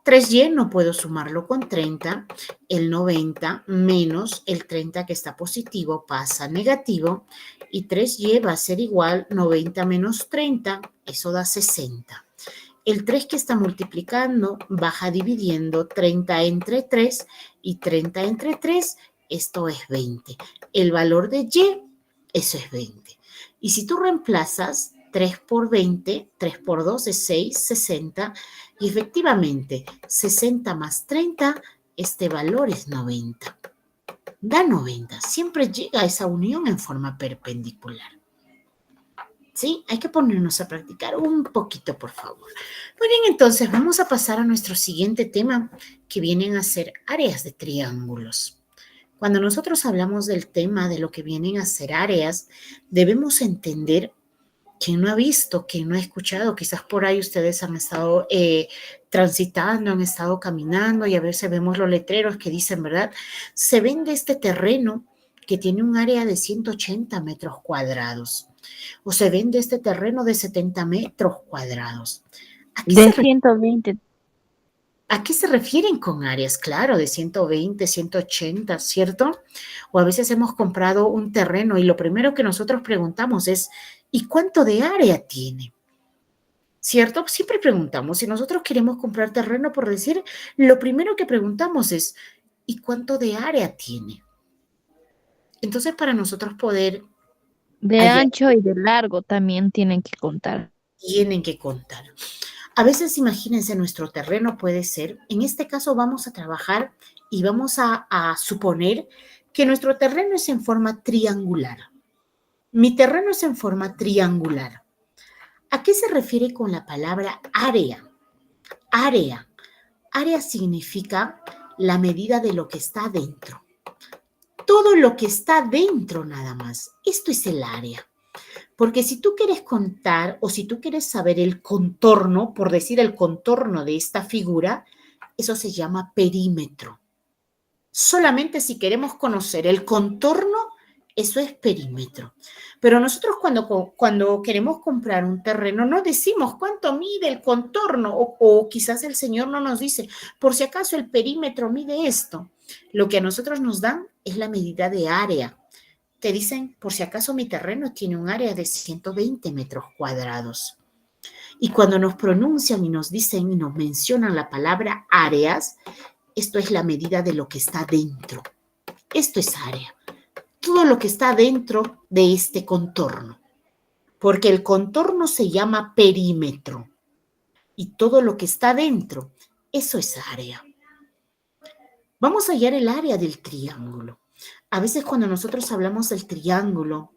[SPEAKER 1] 3y no puedo sumarlo con 30, el 90 menos el 30 que está positivo pasa a negativo y 3y va a ser igual 90 menos 30, eso da 60. El 3 que está multiplicando baja dividiendo 30 entre 3 y 30 entre 3, esto es 20. El valor de y, eso es 20. Y si tú reemplazas 3 por 20, 3 por 2 es 6, 60. Y efectivamente, 60 más 30, este valor es 90. Da 90. Siempre llega a esa unión en forma perpendicular. ¿Sí? Hay que ponernos a practicar un poquito, por favor. Muy bien, entonces vamos a pasar a nuestro siguiente tema, que vienen a ser áreas de triángulos. Cuando nosotros hablamos del tema de lo que vienen a ser áreas, debemos entender, quien no ha visto, quien no ha escuchado, quizás por ahí ustedes han estado transitando, han estado caminando y a veces vemos los letreros que dicen, ¿verdad? Se vende este terreno que tiene un área de 180 metros cuadrados. O se vende este terreno de 70 metros cuadrados.
[SPEAKER 4] De 120.
[SPEAKER 1] ¿A qué se refieren con áreas? Claro, de 120, 180, ¿cierto? O a veces hemos comprado un terreno y lo primero que nosotros preguntamos es, ¿y cuánto de área tiene? ¿Cierto? Siempre preguntamos, si nosotros queremos comprar terreno, por decir, lo primero que preguntamos es, ¿y cuánto de área tiene? Entonces, para nosotros poder...
[SPEAKER 4] De ancho y de largo también tienen que contar.
[SPEAKER 1] Tienen que contar. A veces, imagínense, nuestro terreno puede ser, en este caso vamos a trabajar y vamos a suponer que nuestro terreno es en forma triangular. Mi terreno es en forma triangular. ¿A qué se refiere con la palabra área? Área. Área significa la medida de lo que está dentro. Todo lo que está dentro nada más. Esto es el área. Porque si tú quieres contar o si tú quieres saber el contorno, por decir el contorno de esta figura, eso se llama perímetro. Solamente si queremos conocer el contorno, eso es perímetro. Pero nosotros cuando queremos comprar un terreno no decimos cuánto mide el contorno o quizás el señor no nos dice, por si acaso el perímetro mide esto. Lo que a nosotros nos dan es la medida de área. Te dicen, por si acaso mi terreno tiene un área de 120 metros cuadrados. Y cuando nos pronuncian y nos dicen y nos mencionan la palabra áreas, esto es la medida de lo que está dentro. Esto es área. Todo lo que está dentro de este contorno. Porque el contorno se llama perímetro. Y todo lo que está dentro, eso es área. Vamos a hallar el área del triángulo. A veces cuando nosotros hablamos del triángulo,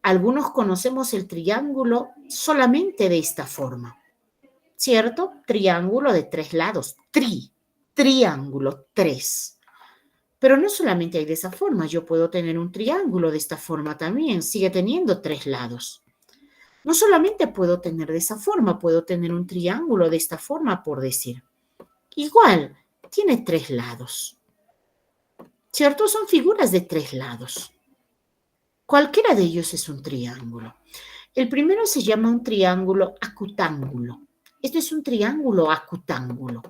[SPEAKER 1] algunos conocemos el triángulo solamente de esta forma, ¿cierto? Triángulo de 3 lados, triángulo, 3. Pero no solamente hay de esa forma, yo puedo tener un triángulo de esta forma también, sigue teniendo 3 lados. No solamente puedo tener de esa forma, puedo tener un triángulo de esta forma, por decir. Igual, tiene 3 lados. ¿Cierto? Son figuras de 3 lados. Cualquiera de ellos es un triángulo. El primero se llama un triángulo acutángulo. Esto es un triángulo acutángulo.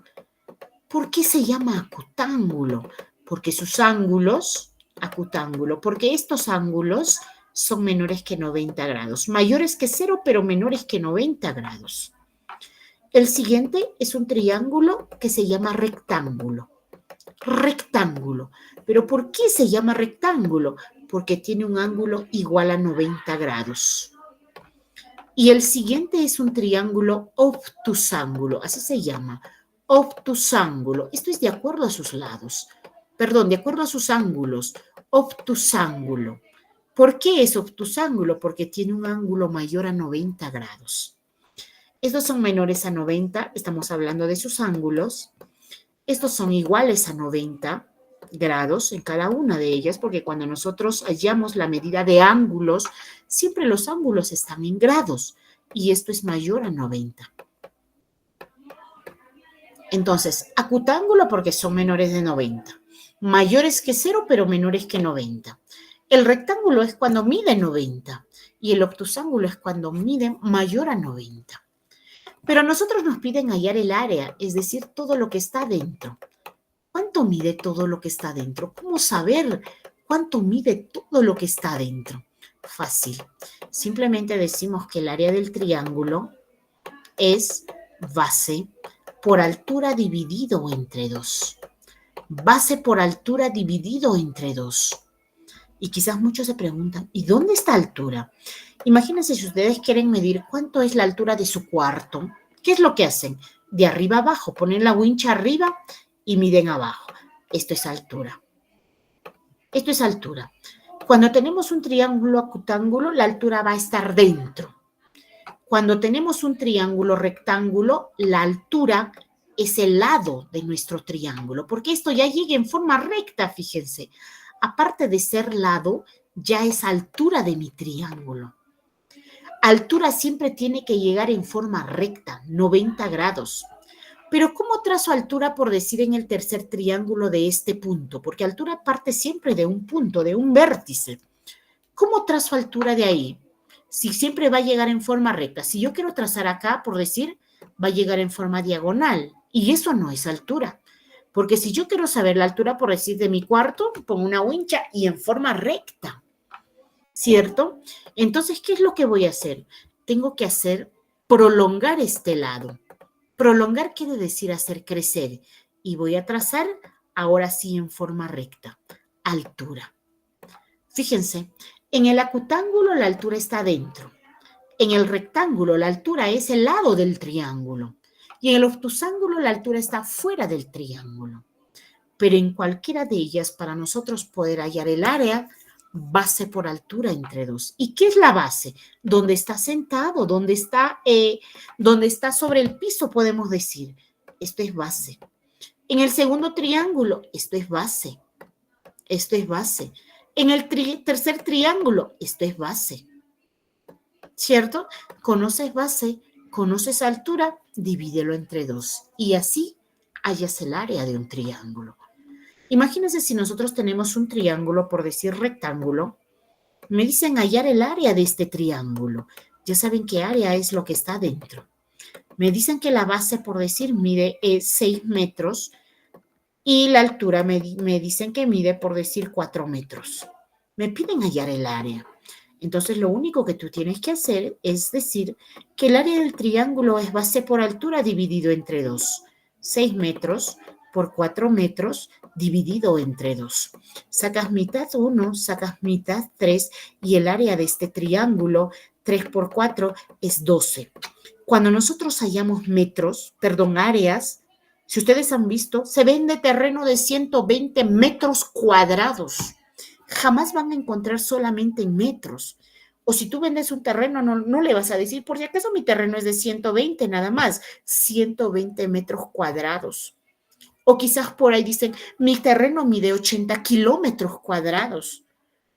[SPEAKER 1] ¿Por qué se llama acutángulo? Porque sus ángulos, acutángulo, porque estos ángulos son menores que 90 grados. Mayores que 0, pero menores que 90 grados. El siguiente es un triángulo que se llama rectángulo. Rectángulo. ¿Pero por qué se llama rectángulo? Porque tiene un ángulo igual a 90 grados. Y el siguiente es un triángulo obtusángulo, así se llama, obtusángulo. Esto es de acuerdo a sus lados, perdón, de acuerdo a sus ángulos, obtusángulo. ¿Por qué es obtusángulo? Porque tiene un ángulo mayor a 90 grados. Estos son menores a 90, estamos hablando de sus ángulos. Estos son iguales a 90, grados en cada una de ellas, porque cuando nosotros hallamos la medida de ángulos, siempre los ángulos están en grados y esto es mayor a 90. Entonces, acutángulo porque son menores de 90. Mayores que 0, pero menores que 90. El rectángulo es cuando mide 90 y el obtusángulo es cuando mide mayor a 90. Pero a nosotros nos piden hallar el área, es decir, todo lo que está dentro. ¿Cuánto mide todo lo que está dentro? ¿Cómo saber cuánto mide todo lo que está dentro? Fácil. Simplemente decimos que el área del triángulo es base por altura dividido entre 2. Base por altura dividido entre 2. Y quizás muchos se preguntan, ¿y dónde está altura? Imagínense si ustedes quieren medir cuánto es la altura de su cuarto. ¿Qué es lo que hacen? De arriba abajo, ponen la wincha arriba y miden abajo. Esto es altura. Esto es altura. Cuando tenemos un triángulo acutángulo, la altura va a estar dentro. Cuando tenemos un triángulo rectángulo, la altura es el lado de nuestro triángulo, porque esto ya llega en forma recta, fíjense. Aparte de ser lado, ya es altura de mi triángulo. Altura siempre tiene que llegar en forma recta, 90 grados. Pero ¿cómo trazo altura por decir en el tercer triángulo de este punto? Porque altura parte siempre de un punto, de un vértice. ¿Cómo trazo altura de ahí? Si siempre va a llegar en forma recta. Si yo quiero trazar acá, por decir, va a llegar en forma diagonal. Y eso no es altura. Porque si yo quiero saber la altura, por decir, de mi cuarto, pongo una wincha y en forma recta. ¿Cierto? Entonces, ¿qué es lo que voy a hacer? Tengo que prolongar este lado. Prolongar quiere decir hacer crecer. Y voy a trazar ahora sí en forma recta. Altura. Fíjense, en el acutángulo la altura está dentro. En el rectángulo la altura es el lado del triángulo. Y en el obtusángulo la altura está fuera del triángulo. Pero en cualquiera de ellas, para nosotros poder hallar el área, base por altura entre 2. ¿Y qué es la base? ¿Dónde está sentado? ¿Dónde está sobre el piso, podemos decir? Esto es base. En el segundo triángulo, esto es base. Esto es base. En el tercer triángulo, esto es base. ¿Cierto? Conoces base, conoces altura, divídelo entre 2. Y así hallas el área de un triángulo. Imagínense si nosotros tenemos un triángulo, por decir rectángulo, me dicen hallar el área de este triángulo. Ya saben qué área es lo que está dentro. Me dicen que la base, por decir, mide 6 metros y la altura me dicen que mide, por decir, 4 metros. Me piden hallar el área. Entonces, lo único que tú tienes que hacer es decir que el área del triángulo es base por altura dividido entre 2. 6 metros por 4 metros dividido entre 2. Sacas mitad 1, sacas mitad 3 y el área de este triángulo 3 por 4 es 12. Cuando nosotros hallamos áreas, si ustedes han visto, se vende terreno de 120 metros cuadrados. Jamás van a encontrar solamente en metros. O si tú vendes un terreno, no le vas a decir, por si acaso mi terreno es de 120 nada más, 120 metros cuadrados. O quizás por ahí dicen, mi terreno mide 80 kilómetros cuadrados.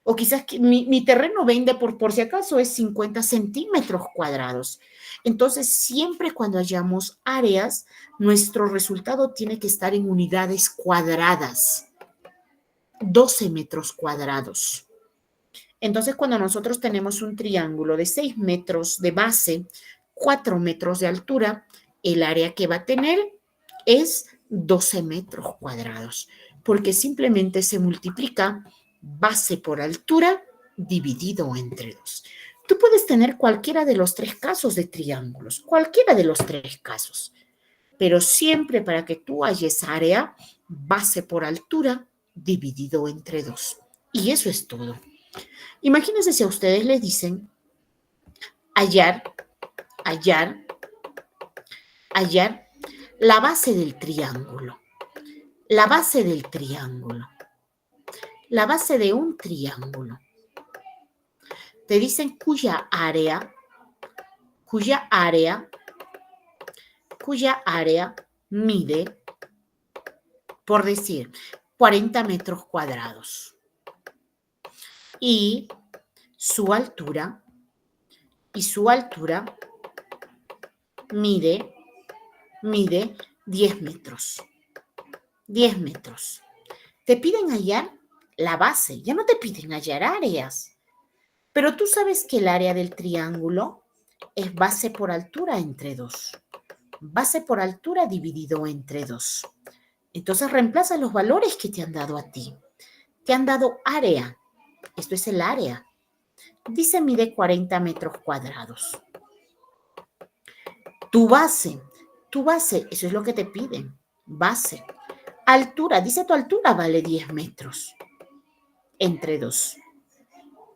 [SPEAKER 1] O quizás mi terreno vende por si acaso es 50 centímetros cuadrados. Entonces, siempre cuando hallamos áreas, nuestro resultado tiene que estar en unidades cuadradas. 12 metros cuadrados. Entonces, cuando nosotros tenemos un triángulo de 6 metros de base, 4 metros de altura, el área que va a tener es 12 metros cuadrados, porque simplemente se multiplica base por altura dividido entre 2. Tú puedes tener cualquiera de los 3 casos de triángulos, cualquiera de los 3 casos, pero siempre para que tú halles área, base por altura dividido entre 2. Y eso es todo. Imagínense si a ustedes les dicen hallar la base del triángulo. La base del triángulo. La base de un triángulo. Te dicen cuya área mide, por decir, 40 metros cuadrados. Y su altura mide 10 metros. 10 metros. Te piden hallar la base, ya no te piden hallar áreas. Pero tú sabes que el área del triángulo es base por altura entre 2. Base por altura dividido entre 2. Entonces reemplaza los valores que te han dado a ti. Te han dado área. Esto es el área. Dice mide 40 metros cuadrados. Tu base, eso es lo que te piden. Base. Altura, dice tu altura vale 10 metros. Entre 2.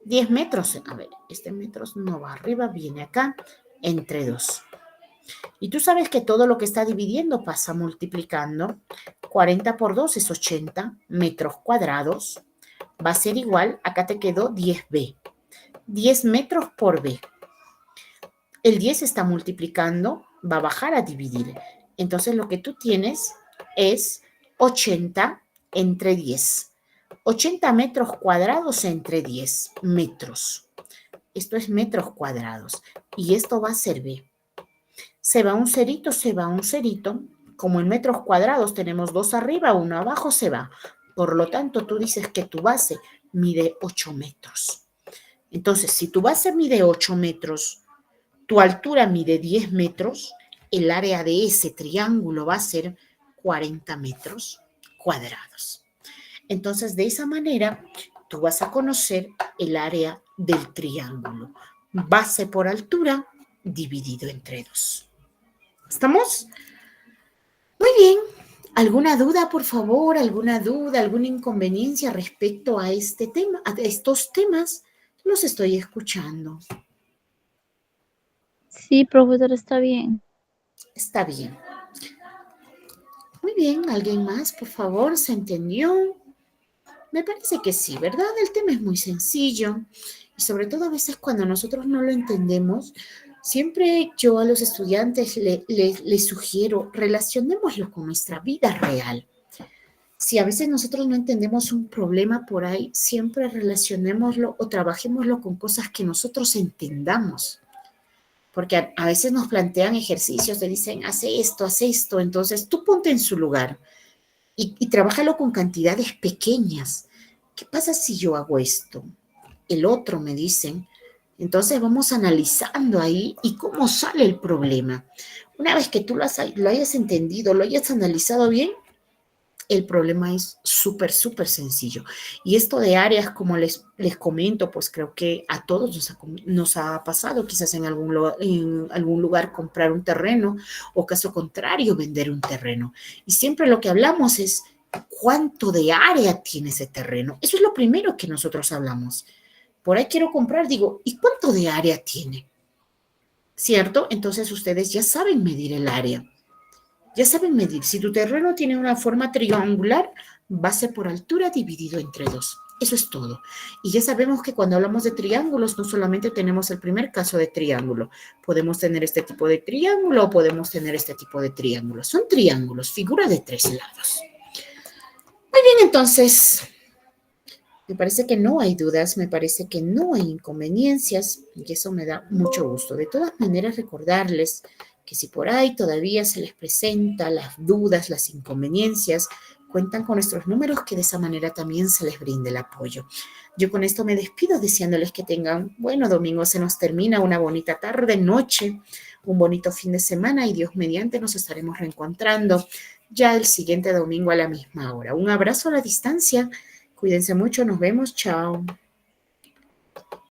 [SPEAKER 1] 10 metros, a ver, este metros no va arriba, viene acá, entre 2. Y tú sabes que todo lo que está dividiendo pasa multiplicando. 40 por 2 es 80 metros cuadrados. Va a ser igual, acá te quedó 10b. 10 metros por b. El 10 está multiplicando, va a bajar a dividir. Entonces lo que tú tienes es 80 entre 10. 80 metros cuadrados entre 10 metros. Esto es metros cuadrados. Y esto va a ser b. Se va un cerito, se va un cerito. Como en metros cuadrados tenemos 2 arriba, 1 abajo, se va. Por lo tanto, tú dices que tu base mide 8 metros. Entonces, si tu base mide 8 metros, tu altura mide 10 metros, el área de ese triángulo va a ser 40 metros cuadrados. Entonces, de esa manera, tú vas a conocer el área del triángulo. Base por altura dividido entre 2. ¿Estamos? Muy bien. ¿Alguna duda, por favor? ¿Alguna duda, alguna inconveniencia respecto a este tema, a estos temas? Los estoy escuchando.
[SPEAKER 4] Sí, profesor, está bien.
[SPEAKER 1] Está bien. Muy bien. ¿Alguien más, por favor? ¿Se entendió? Me parece que sí, ¿verdad? El tema es muy sencillo y sobre todo a veces cuando nosotros no lo entendemos, siempre yo a los estudiantes les sugiero, relacionémoslo con nuestra vida real. Si a veces nosotros no entendemos un problema por ahí, siempre relacionémoslo o trabajémoslo con cosas que nosotros entendamos. Porque a veces nos plantean ejercicios, te dicen, haz esto, entonces tú ponte en su lugar. Y trabájalo con cantidades pequeñas. ¿Qué pasa si yo hago esto? El otro me dicen. Entonces vamos analizando ahí y cómo sale el problema. Una vez que tú lo hayas entendido, lo hayas analizado bien, el problema es súper sencillo. Y esto de áreas, como les comento, pues creo que a todos nos ha pasado, quizás en algún lugar comprar un terreno o caso contrario vender un terreno. Y siempre lo que hablamos es cuánto de área tiene ese terreno. Eso es lo primero que nosotros hablamos. Por ahí quiero comprar, digo, ¿y cuánto de área tiene? ¿Cierto? Entonces ustedes ya saben medir el área. Ya saben medir, si tu terreno tiene una forma triangular, base por altura dividido entre 2. Eso es todo. Y ya sabemos que cuando hablamos de triángulos, no solamente tenemos el primer caso de triángulo. Podemos tener este tipo de triángulo o podemos tener este tipo de triángulo. Son triángulos, figura de 3 lados. Muy bien, entonces, me parece que no hay dudas, me parece que no hay inconveniencias y eso me da mucho gusto. De todas maneras, recordarles que si por ahí todavía se les presenta las dudas, las inconveniencias, cuentan con nuestros números que de esa manera también se les brinde el apoyo. Yo con esto me despido deseándoles que tengan, bueno, domingo se nos termina, una bonita tarde, noche, un bonito fin de semana y Dios mediante nos estaremos reencontrando ya el siguiente domingo a la misma hora. Un abrazo a la distancia, cuídense mucho, nos vemos, chao.